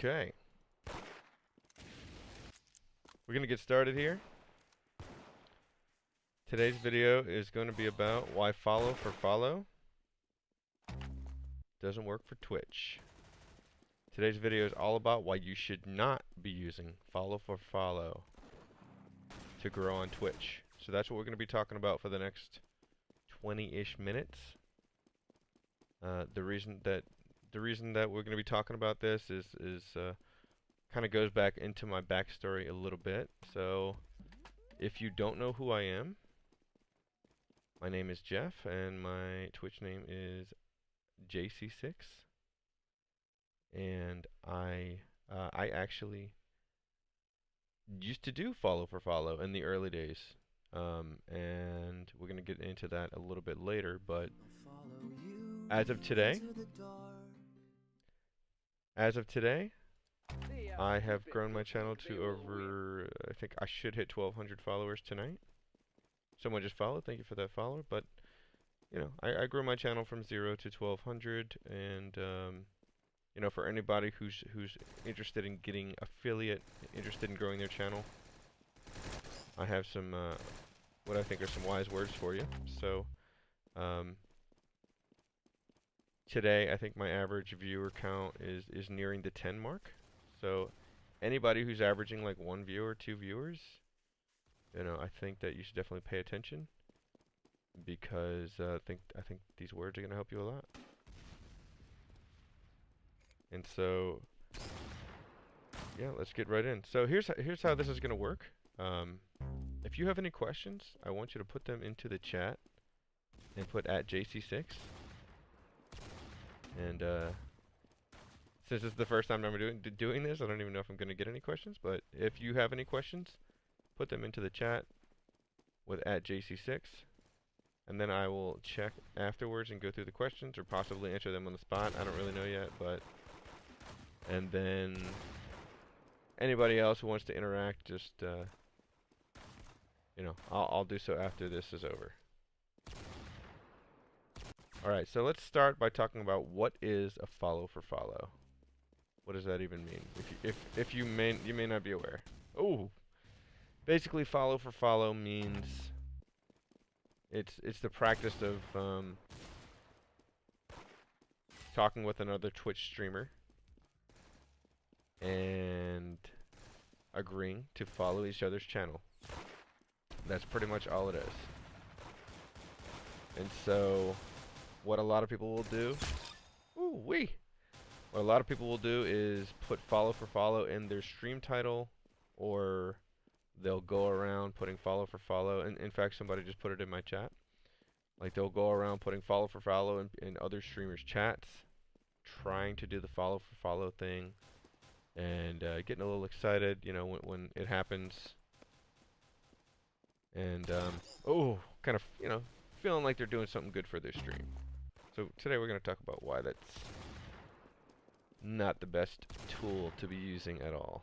Okay. We're going to get started here. Today's video is going to be about why follow for follow doesn't work for Twitch. Today's video is all about why you should not be using follow for follow to grow on Twitch. So that's what we're going to be talking about for the next 20-ish minutes. The reason that we're going to be talking about this is kind of goes back into my backstory a little bit. So if you don't know who I am, my name is Jeff and my Twitch name is JC6, and I actually used to do follow for follow in the early days, and we're gonna get into that a little bit later. But as of today, I have grown my channel to over, I think I should hit 1,200 followers tonight. Someone just followed, thank you for that follow. But you know, I grew my channel from 0 to 1,200, and you know, for anybody who's interested in getting affiliate, interested in growing their channel, I have some what I think are some wise words for you. So today I think my average viewer count is nearing the 10 mark. So anybody who's averaging like 1 viewer, 2 viewers, you know, I think that you should definitely pay attention, because I think these words are going to help you a lot. And so, yeah, let's get right in. So here's how this is going to work. If you have any questions, I want you to put them into the chat and put @JC6. And since this is the first time I'm doing this, I don't even know if I'm going to get any questions. But if you have any questions, put them into the chat with @JC6. And then I will check afterwards and go through the questions, or possibly answer them on the spot. I don't really know yet, but... And then anybody else who wants to interact, just, you know, I'll do so after this is over. Alright, so let's start by talking about what is a follow for follow. What does that even mean? If you may not be aware. Oh! Basically, follow for follow means... It's the practice of talking with another Twitch streamer and agreeing to follow each other's channel. That's pretty much all it is. And so, what a lot of people will do... What a lot of people will do is put follow for follow in their stream title, or... they'll go around putting follow for follow, and in fact somebody just put it in my chat. Like, they'll go around putting follow for follow in other streamers' chats, trying to do the follow for follow thing, and getting a little excited, you know, when it happens. And kind of, you know, feeling like they're doing something good for their stream. So today we're going to talk about why that's not the best tool to be using at all.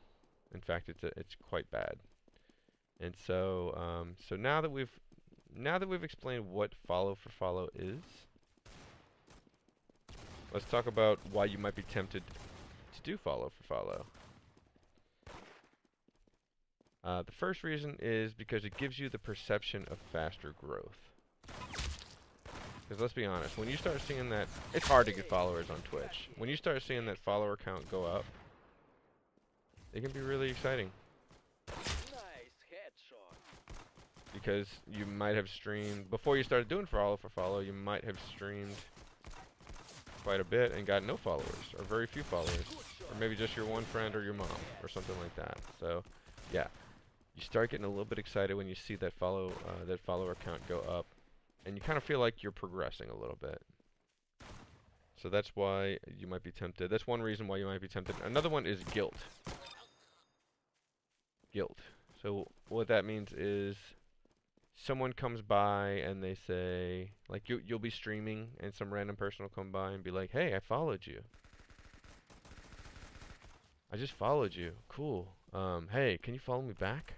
In fact, it's quite bad. And so, so now that we've explained what follow for follow is, let's talk about why you might be tempted to do follow for follow. The first reason is because it gives you the perception of faster growth. Because let's be honest, when you start seeing that, it's hard to get followers on Twitch. When you start seeing that follower count go up, it can be really exciting. Because you might have streamed, before you started doing follow for follow, you might have streamed quite a bit and got no followers, or very few followers, or maybe just your one friend or your mom, or something like that. So, yeah, you start getting a little bit excited when you see that follower count go up, and you kind of feel like you're progressing a little bit. So that's why you might be tempted. That's one reason why you might be tempted. Another one is guilt. Guilt. So what that means is, someone comes by and they say, like, you'll be streaming and some random person will come by and be like, "Hey, I followed you. I just followed you. Cool. Hey, can you follow me back?"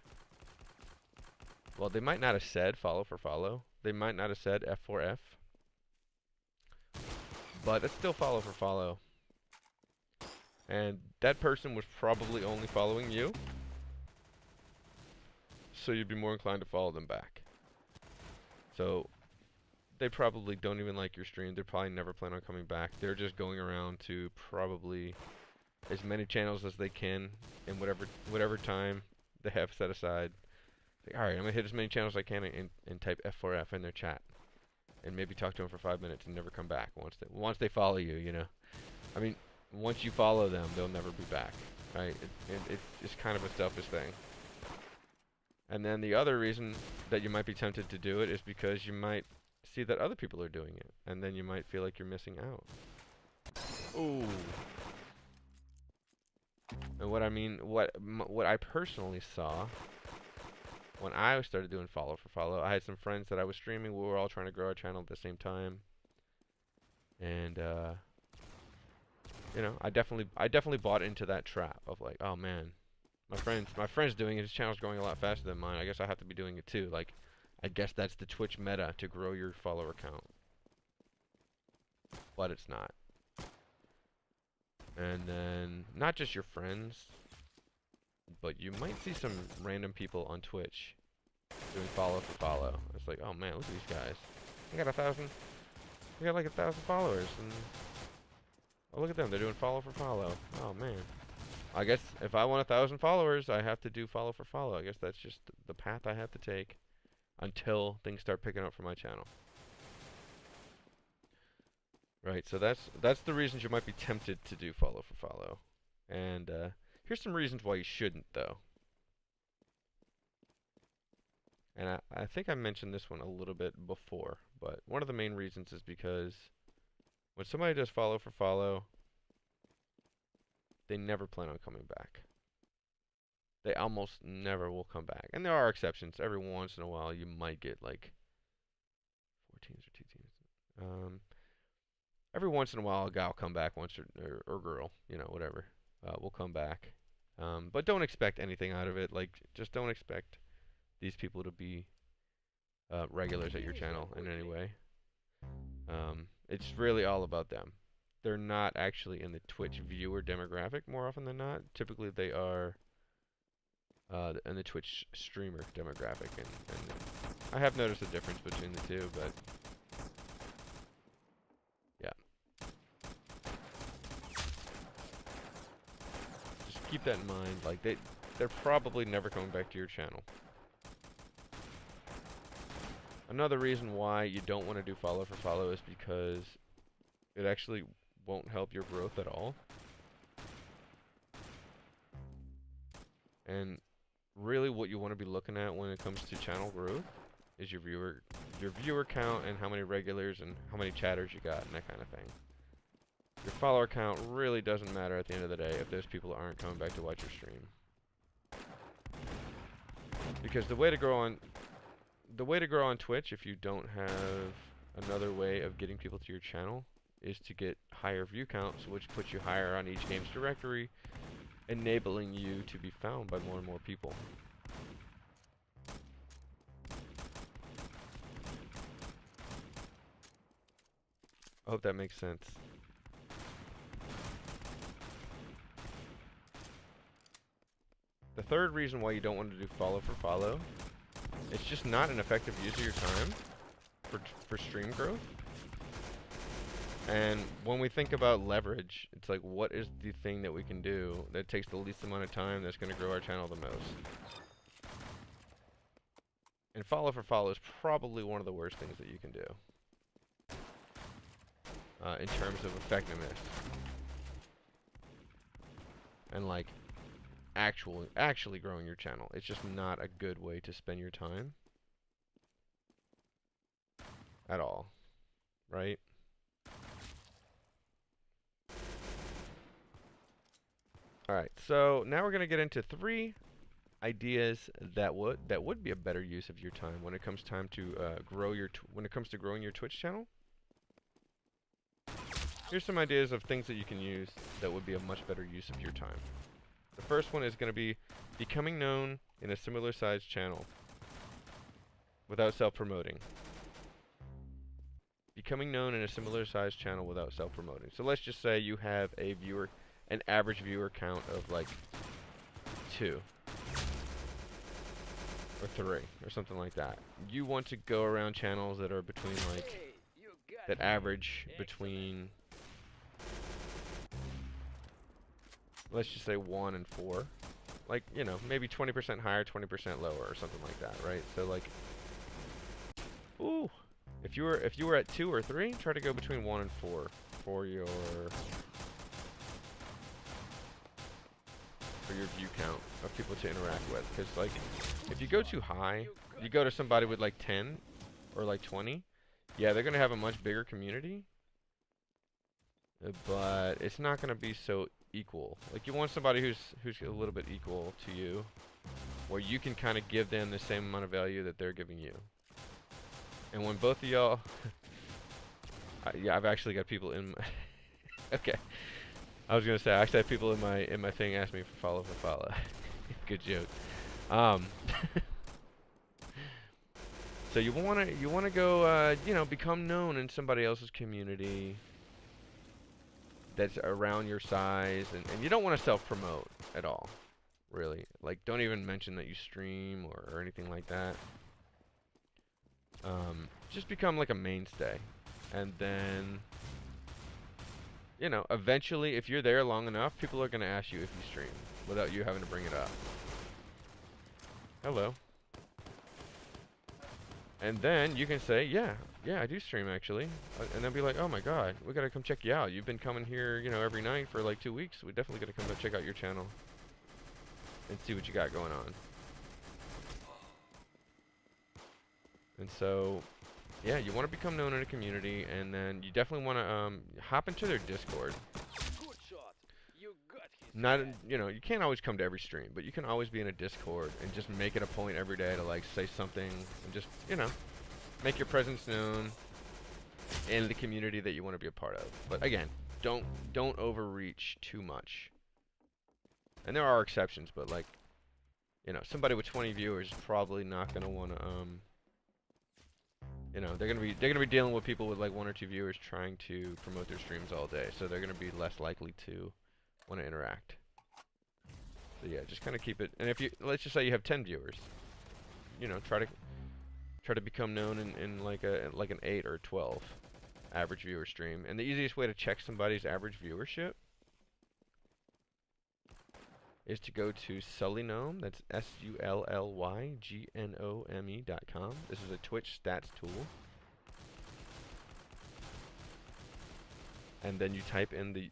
Well, they might not have said follow for follow. They might not have said F4F. But it's still follow for follow. And that person was probably only following you, so you'd be more inclined to follow them back. So they probably don't even like your stream. They probably never plan on coming back. They're just going around to probably as many channels as they can in whatever time they have set aside. Like, all right, I'm gonna hit as many channels as I can and type F4F in their chat, and maybe talk to them for 5 minutes and never come back once they follow you. You know, I mean, once you follow them, they'll never be back. Right? It's kind of a selfish thing. And then the other reason that you might be tempted to do it is because you might see that other people are doing it, and then you might feel like you're missing out. Ooh. And what I mean, what I personally saw when I started doing follow for follow, I had some friends that I was streaming. We were all trying to grow our channel at the same time, and you know, I definitely bought into that trap of like, oh man, my friend's doing it. His channel's growing a lot faster than mine. I guess I have to be doing it too. Like, I guess that's the Twitch meta to grow your follower count, but it's not. And then not just your friends, but you might see some random people on Twitch doing follow for follow. It's like, oh man, look at these guys. They got 1,000. They got like 1,000 followers, and oh, look at them. They're doing follow for follow. Oh man. I guess if I want 1,000 followers, I have to do follow for follow. I guess that's just the path I have to take until things start picking up for my channel. Right, so that's the reasons you might be tempted to do follow for follow. And here's some reasons why you shouldn't, though. And I think I mentioned this one a little bit before, but one of the main reasons is because when somebody does follow for follow, they never plan on coming back. They almost never will come back. And there are exceptions. Every once in a while, you might get like 4 teams or 2 teams. Every once in a while, a guy will come back once, or girl, you know, whatever, will come back. But don't expect anything out of it. Like, just don't expect these people to be regulars at your channel in any way. It's really all about them. They're not actually in the Twitch viewer demographic more often than not. Typically, they are in the Twitch streamer demographic. And I have noticed a difference between the two, but yeah. Just keep that in mind. Like, they're probably never coming back to your channel. Another reason why you don't want to do follow for follow is because it actually won't help your growth at all. And really what you want to be looking at when it comes to channel growth is your viewer count and how many regulars and how many chatters you got and that kind of thing. Your follower count really doesn't matter at the end of the day if those people aren't coming back to watch your stream. Because the way to grow on Twitch, if you don't have another way of getting people to your channel, is to get higher view counts, which puts you higher on each game's directory, enabling you to be found by more and more people. I hope that makes sense. The third reason why you don't want to do follow for follow, it's just not an effective use of your time for stream growth. And when we think about leverage, it's like, what is the thing that we can do that takes the least amount of time that's going to grow our channel the most? And follow for follow is probably one of the worst things that you can do in terms of effectiveness. And like actually growing your channel. It's just not a good way to spend your time at all, right? Alright, so now we're going to get into 3 ideas that would be a better use of your time when it comes time to when it comes to growing your Twitch channel. Here's some ideas of things that you can use that would be a much better use of your time. The first one is going to be becoming known in a similar sized channel without self-promoting. Becoming known in a similar sized channel without self-promoting. So let's just say you have a an average viewer count of like 2 or 3 or something like that. You want to go around channels that are between like, that average between, let's just say 1 and 4. Like, you know, maybe 20% higher, 20% lower or something like that, right? So like, ooh, if you were at 2 or 3, try to go between 1 and 4 for your view count of people to interact with. Because like, if you go too high, you go to somebody with like 10 or like 20, yeah, they're gonna have a much bigger community, but it's not gonna be so equal. Like, you want somebody who's a little bit equal to you, where you can kind of give them the same amount of value that they're giving you. And when both of y'all, yeah, I've actually got people in my okay. I was gonna say, I actually have people in my thing ask me for follow. Good joke. So you wanna go, you know, become known in somebody else's community that's around your size, and you don't want to self-promote at all, really. Like, don't even mention that you stream or anything like that. Just become like a mainstay, and then, you know, eventually, if you're there long enough, people are gonna ask you if you stream without you having to bring it up. Hello. And then you can say, yeah, I do stream actually. And they'll be like, oh my god, we gotta come check you out. You've been coming here, you know, every night for like 2 weeks. We definitely gotta come check out your channel and see what you got going on. And so, yeah, you want to become known in a community, and then you definitely want to hop into their Discord. Not, you know, you can't always come to every stream, but you can always be in a Discord and just make it a point every day to like say something and just, you know, make your presence known in the community that you want to be a part of. But again, don't overreach too much. And there are exceptions, but like, you know, somebody with 20 viewers is probably not gonna want to you know, they're gonna be dealing with people with like 1 or 2 viewers trying to promote their streams all day, so they're gonna be less likely to want to interact. So yeah, just kind of keep it. And if you, let's just say you have 10 viewers, you know, try to become known in like an 8 or 12 average viewer stream. And the easiest way to check somebody's average viewership is to go to Sullygnome. That's SULLYGNOME.com. This is a Twitch stats tool. And then you type in the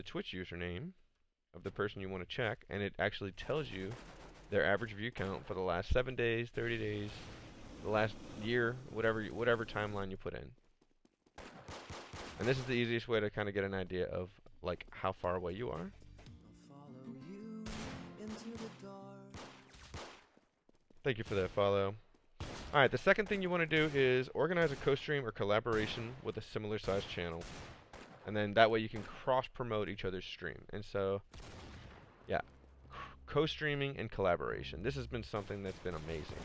Twitch username of the person you want to check, and it actually tells you their average view count for the last 7 days, 30 days, the last year, whatever timeline you put in. And this is the easiest way to kind of get an idea of like how far away you are. Thank you for that follow. Alright, the second thing you want to do is organize a co-stream or collaboration with a similar sized channel. And then that way you can cross-promote each other's stream. And so, yeah, co-streaming and collaboration. This has been something that's been amazing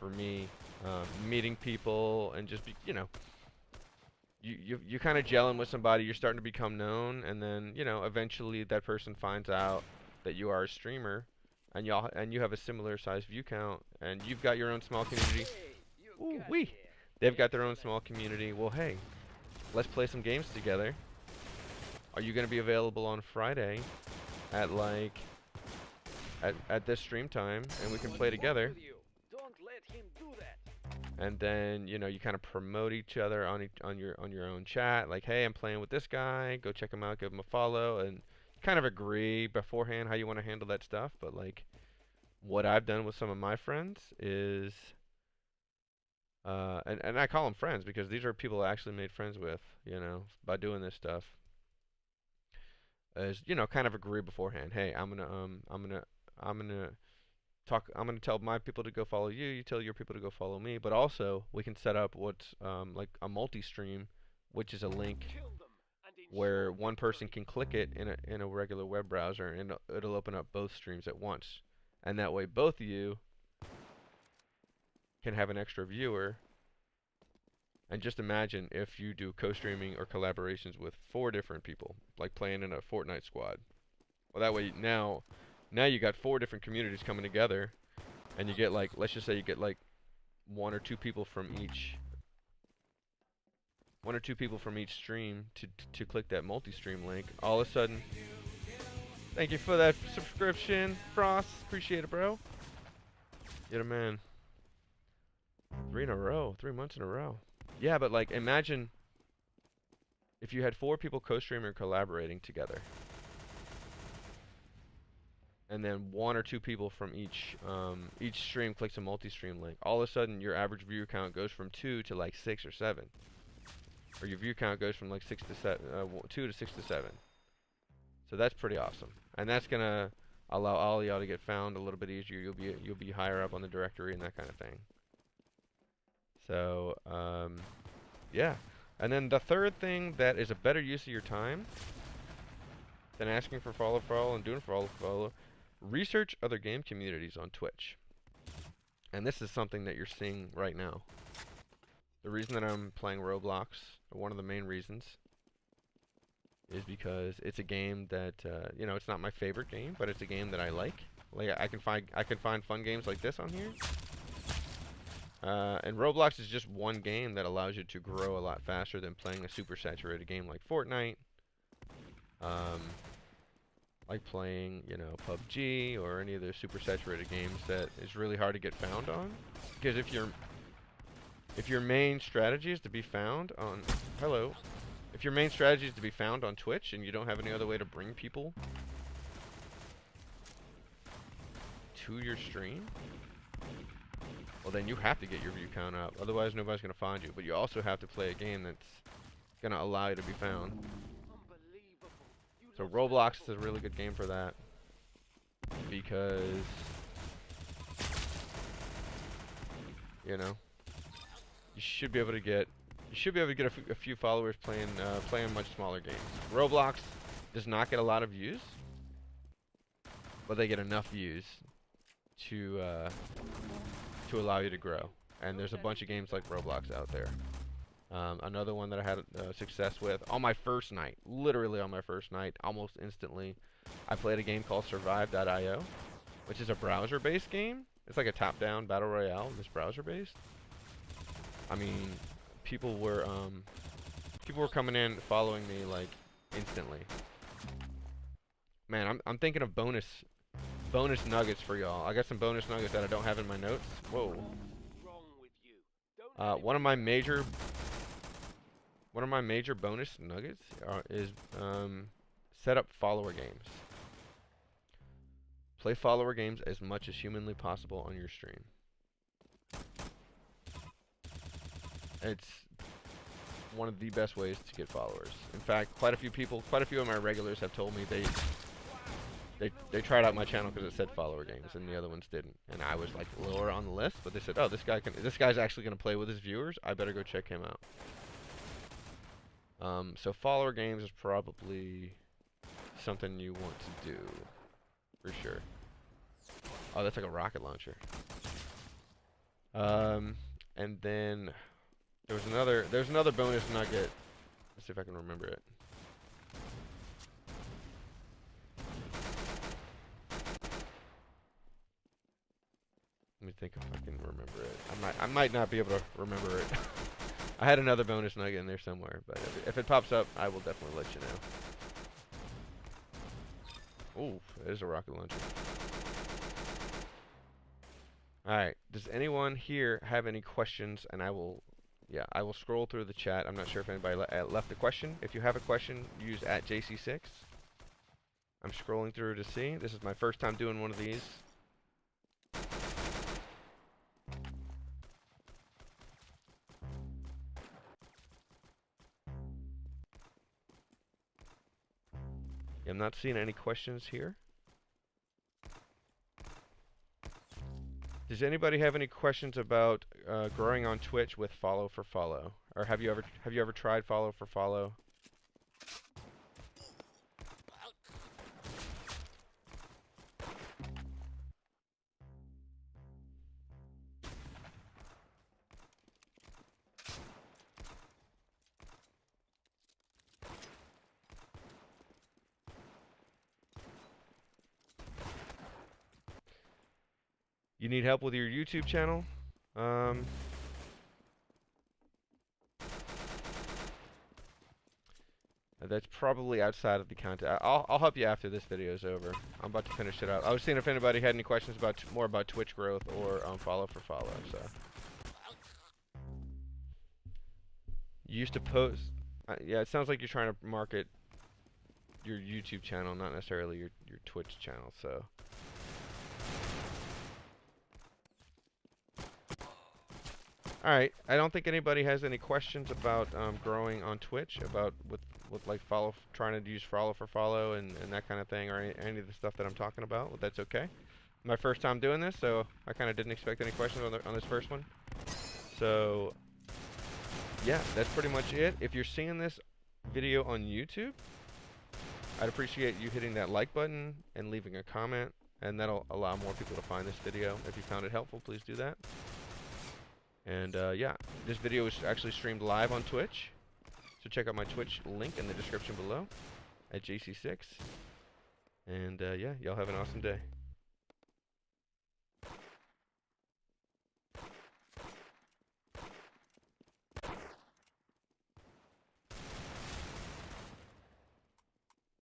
for me. Meeting people and just, you know, you kind of gelling with somebody, you're starting to become known, and then, you know, eventually that person finds out that you are a streamer, and you have a similar size view count, and you've got your own small community. Ooh wee! They've got their own small community. Well, hey, let's play some games together. Are you going to be available on Friday at like at this stream time, and we can play together? And then, you know, you kind of promote each other on your own chat, like, hey, I'm playing with this guy, go check him out, give him a follow, and kind of agree beforehand how you want to handle that stuff. But like, what I've done with some of my friends is, and I call them friends because these are people I actually made friends with, you know, by doing this stuff. Is, you know, kind of agree beforehand. Hey, I'm gonna tell my people to go follow you. You tell your people to go follow me. But also, we can set up what's like a multi-stream, which is a link where one person can click it in a regular web browser, and it'll open up both streams at once. And that way, both of you can have an extra viewer And just imagine if you do co-streaming or collaborations with 4 different people, like playing in a Fortnite squad. Well, that way now you got 4 different communities coming together, and you get like, let's just say you get like 1 or 2 people from each stream to click that multi-stream link. All of a sudden, thank you for that subscription, Frost. Appreciate it, bro. You're the man. 3 in a row, 3 months in a row. Yeah, but like imagine if you had 4 people co-streaming or collaborating together, and then 1 or 2 people from each stream clicks a multi-stream link. All of a sudden, your average view count goes from 2 to like 6 or 7, or your view count goes from like 2 to 6 to 7. So that's pretty awesome, and that's gonna allow all y'all to get found a little bit easier. You'll be higher up on the directory and that kind of thing. So yeah, and then the third thing that is a better use of your time than asking for follow and doing follow, research other game communities on Twitch. And this is something that you're seeing right now. The reason that I'm playing Roblox, one of the main reasons, is because it's a game that you know, it's not my favorite game, but it's a game that I like. Like I can find fun games like this on here. And Roblox is just one game that allows you to grow a lot faster than playing a super saturated game like Fortnite. Like playing, you know, PUBG or any of those super saturated games that is really hard to get found on. Because if your main strategy is to be found on if your main strategy is to be found on Twitch and you don't have any other way to bring people to your stream, well then you have to get your view count up. Otherwise nobody's gonna find you. But you also have to play a game that's gonna allow you to be found. So Roblox is a really good game for that, because you know, you should be able to get a few followers playing much smaller games. Roblox does not get a lot of views, but they get enough views to allow you to grow. And there's a bunch of games like Roblox out there. Another one that I had success with on my first night, literally on my first night, almost instantly, I played a game called Survive.io, which is a browser-based game. It's like a top-down battle royale that's browser-based. I mean, people were coming in following me like instantly. Man, I'm thinking of bonus nuggets for y'all. I got some bonus nuggets that I don't have in my notes. Whoa. One of my major bonus nuggets is set up follower games. Play follower games as much as humanly possible on your stream. It's one of the best ways to get followers. In fact, quite a few of my regulars have told me they tried out my channel because it said follower games and the other ones didn't. And I was like lower on the list, but they said, "Oh, this guy's actually going to play with his viewers. I better go check him out." So follower games is probably something you want to do for sure. Oh, that's like a rocket launcher. And then there's another bonus nugget. Let's see if I can remember it. Let me think if I can remember it. I might not be able to remember it. I had another bonus nugget in there somewhere, but if it pops up, I will definitely let you know. Ooh, it is a rocket launcher. Alright, does anyone here have any questions? And I will scroll through the chat. I'm not sure if anybody left a question. If you have a question, use @JC6. I'm scrolling through to see. This is my first time doing one of these. I'm not seeing any questions here. Does anybody have any questions about growing on Twitch with follow for follow? Or have you ever tried follow for follow? You need help with your YouTube channel? That's probably outside of the content. I'll help you after this video is over. I'm about to finish it out. I was seeing if anybody had any questions about more about Twitch growth or follow for follow. So you used to post. Yeah, it sounds like you're trying to market your YouTube channel, not necessarily your Twitch channel. So. Alright, I don't think anybody has any questions about growing on Twitch, about with like trying to use follow for follow and that kind of thing, or any of the stuff that I'm talking about. Well, that's okay. My first time doing this, so I kind of didn't expect any questions on this first one. So, yeah, that's pretty much it. If you're seeing this video on YouTube, I'd appreciate you hitting that like button and leaving a comment, and that'll allow more people to find this video. If you found it helpful, please do that. And yeah, this video is actually streamed live on Twitch, so check out my Twitch link in the description below at JC6. And yeah, y'all have an awesome day.